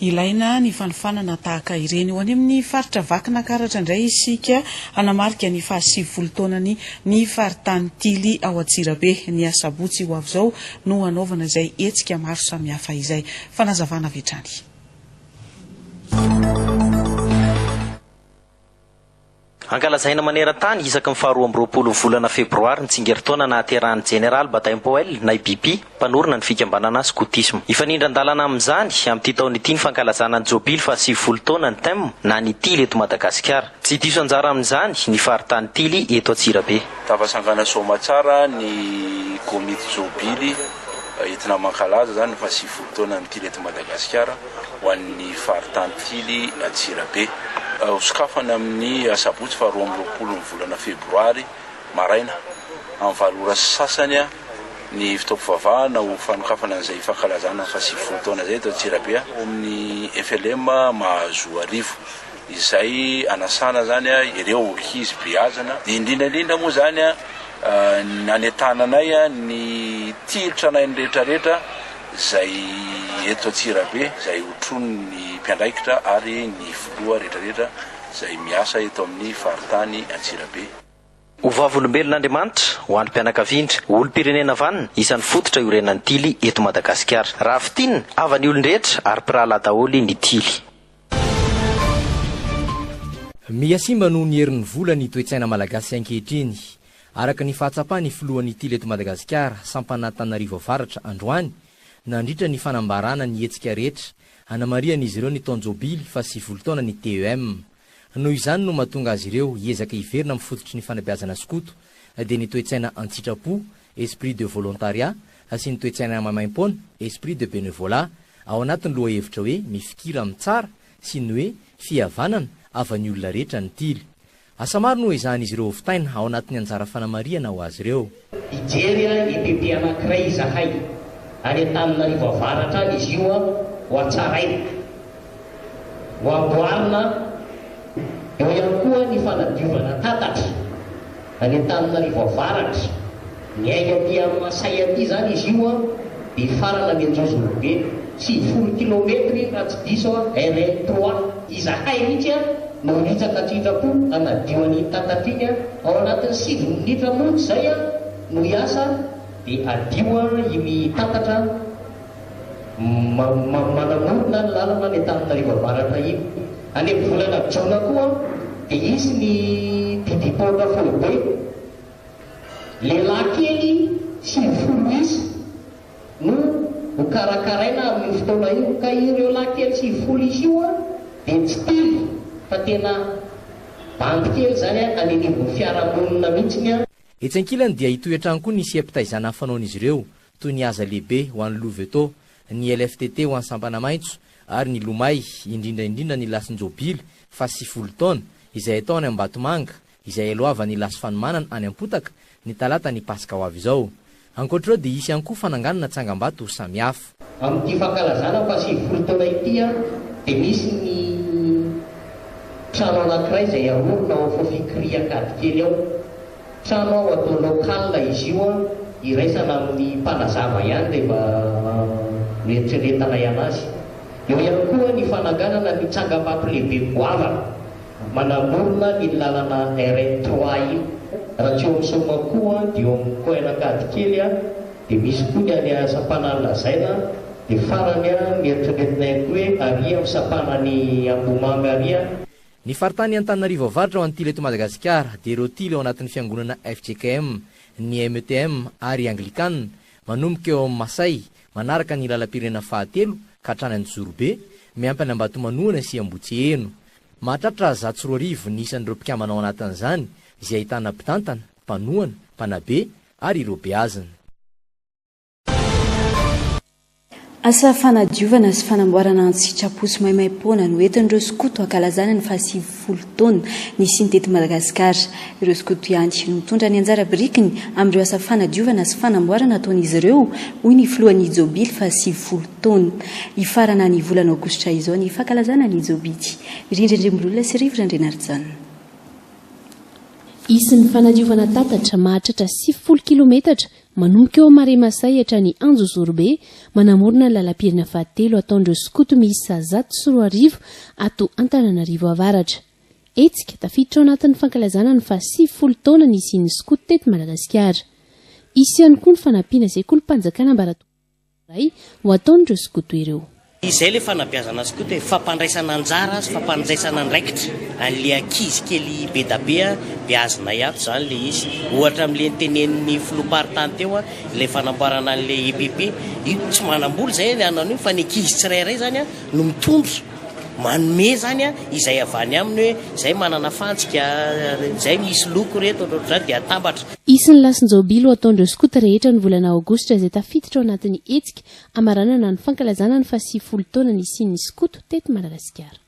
ilaina ny fanofanana tahaka ireny ho any amin'ny faritra vakina karatra indray isika anamarika ny 7 taonany ny faritany Tily ao Antsirabe ny asabotsy ho avy zao no anaovana izay hetsika maro samihafa izay fanazavana vetrany. Ankalazaina maneran-tany isaky ny 12 volana febroary ny tsingeritaona nahaterahan'ny General Bataimpoel na IBP mpanorona ny fikambanana scoutisme. Ifanindran-dalana amin'izany amin'ity taona ity ny fankalazana ny jobily 7 taona ny thème na ny Tily eto Madagasikara. Tsy diso anjara amin'izany ny faritany Tily eto Antsirabe. Tafasangana soma tsara ny komity jobily entina mankalaza zany 7 taona ny Tily eto Madagasikara ho an'ny faritany Tily Antsirabe. Uskafana amin'ny asabotsy 12 volana febroary maraina amin'ny valora sasany ny fitaovavahana ho fanokafana an'izay fankalazana 7 taona zay eto Antsirabe amin'ny FLM mahazo arivo izay anasana zany ireo ankizy beazana indrindra moa zany nanetananay ny tilitra anay ny rehetrarehetra zay eto Antsirabe zay otrony mpiandraikitra ary ny filoha rehetrarehetra zay miasa eto amin'ny faritany Antsirabe. Ovavolombelon'Andriamanitra ho an'ny mpianakavindra olom-pirenena vanina isan'ny fototra iorenan'ny Tily eto Madagasikara. Raha fitinina avany olon-drehetra ary mpirahalahy daholo ny Tily. Miasimba noho ny herin'ny vola ny toe-tsaina malagasy ankehitriny. Araka ny fahatsapany filohan'ny Tily eto Madagasikara Sampanantananarivo avaratra androany nandritra ny fanambarana ny hetsika rehetra hanamarian'izy ireo ny taonjobily 7 taona ny TEM. Noho izany no mahatonga azy ireo hiezaka hiverina amin'ny fototry ny fanabeazana skoto dia ny toe-tsaina antsitrapo esprit de volontariat sy ny toe-tsaina mamaimpona esprit de bénévolat ao anatin'ny loha hevitra hoe mifikira amin'ny tsara sy ny hoe fihavanana avany olona rehetra ny Tily. Asa maro no izahany ireo fitaina ao anatin'ny anjara fanamariana ho azy ireo. Ijery IPP anankiray izahay any Antananarivo avaratra izy io ho atsaraina ho amboarina eo ihany koa ny fanadiovana tatatra any Antananarivo avaratra ny aika aty amin'ny Masay aty zany izy io dia farana ny Anjozolobe 9 kilometry raha tsy diso RN3 izahay mihitsy no nitsaka atsitrapo anadioan'ny tatatra iny ao anatin'ny 7 minitra monja zay no hiasa dia adio iny tatatra manamorona ny lalana ny Antananarivo avaratra iny. Any amin'ny volana Jona koa dia isy ny didipona foibe lehilahy kely 90 isy no ho karakaraina amin'ny fotoana io ka ireo lahy kely 90 isy io dia tsy Tily fa tena bandy kely zany anenivon'ny fiarahamonina mihitsiny. Etsy ankilany dia hitoetrany koa ny siem-pitaizana fanaon'izy ireo toy ny aza lehibe ho an'ny Loveto, ny LFTT ho an'ny Sampanamaitso ary ny Lomay indrindra ny lasin-jobily 7 taona izay atao any Ambatomanga izay aloava ny lasy fanomanana any Ampotaka ny talata ny Pasika ho avy izao. Ankoatr'ireo dia isy ihany koa fananganana tsangam-bato samihafa. Amin'ity fankalazana 7 taona ity dia misy ny trano anankiray izay arorona ao Fofikry Akady kely ao. Trano ao atao lokala izy io iraisana amin'ny mpanazava ihany rehefa rehetraretana ihany azy. Eo ihany koa ny fananganana ny tsangam-bato lehibe Goavana manamorona ny lalana RN3 iny. Raha tsy eo amin'ny soma koa dia eo amin'ny Koenakady kely dia misy koa ny any Sapana Lazaina dia farany mieritreretina ihany koa hoe ary amin'ny Sapanany Ambomamy ary. Ny faritany Antananarivo avaratra ao an'ny Tily eto Madagasikara dia ireo Tily ao anatin'ny fiangonana FJKM, ny METM ary Anglikana manomboka eo amin'ny Masay manaraka ny lalam-pirenena fahatelo ka hatrany Anjozorobe miampy any Ambatomanoana sy Ambotsiheno. Mahatratra 400 ny isan'ireo mpikamana ao anatin'izany izay ahitana mpitantana, mpanohana, mpanabe ary ireo beazana. Asa fanadiovana sy fanamboarana antsitrapo sy maimaimpoana no entin'ireo skoto ankalazana ny 7 taona ny sinteto Madagasikara. Ireo skoto ihany no mitondra ny anjara birikiny amin'ireo asa fanadiovana sy fanamboarana ataon'izy ireo hoy ny filohan'ny jobily 7 taona. Ifarana ny volana aogositra izao ny fankalazana ny jobily. Rindrindrimbolona sy rivotra Andrenarjanona. Isin'ny fanadiovana tatatra mahatratra 70 kilometatra manomboka eo mare masay hatrany Anjo Zorobe manamorona ny lalam-pirina fahatelo ataondreo skoto miisa 110 ato Antananarivo Avaratra. Etsika tafiditra ao anatin'ny fankalazana ny 70 taona nisian'ny skoto teto Madagasikara. Isy ihany koa ny fanampiana izay kolom-panjakana ambaratonray ho ataondreo skoto ireo. Izay le fanabeazana skoto hoe fampandraisana anjara sy fampandraisana andraikitra an'le ankizy kely be da be beazina iato zany le izy. Ohatra amin'le nitenen'ny filomparitany teo le fanamboarana an'le EPP io tsy manamboly zay le anan'io fa ny ankizy tsirairay zany no mitondra manome zany izay avany aminy hoe zay manana fantsika zay misy loko reto ohatr'izany dia atambatra. Isin'ny lasin-jaobily ho ataondreo skoto rehetra ny volana aogositra izay tafiditra ao anatin'ny etsika amaranana ny fankalazana ny 70 taona nisian'ny skoto teto Madagasikara.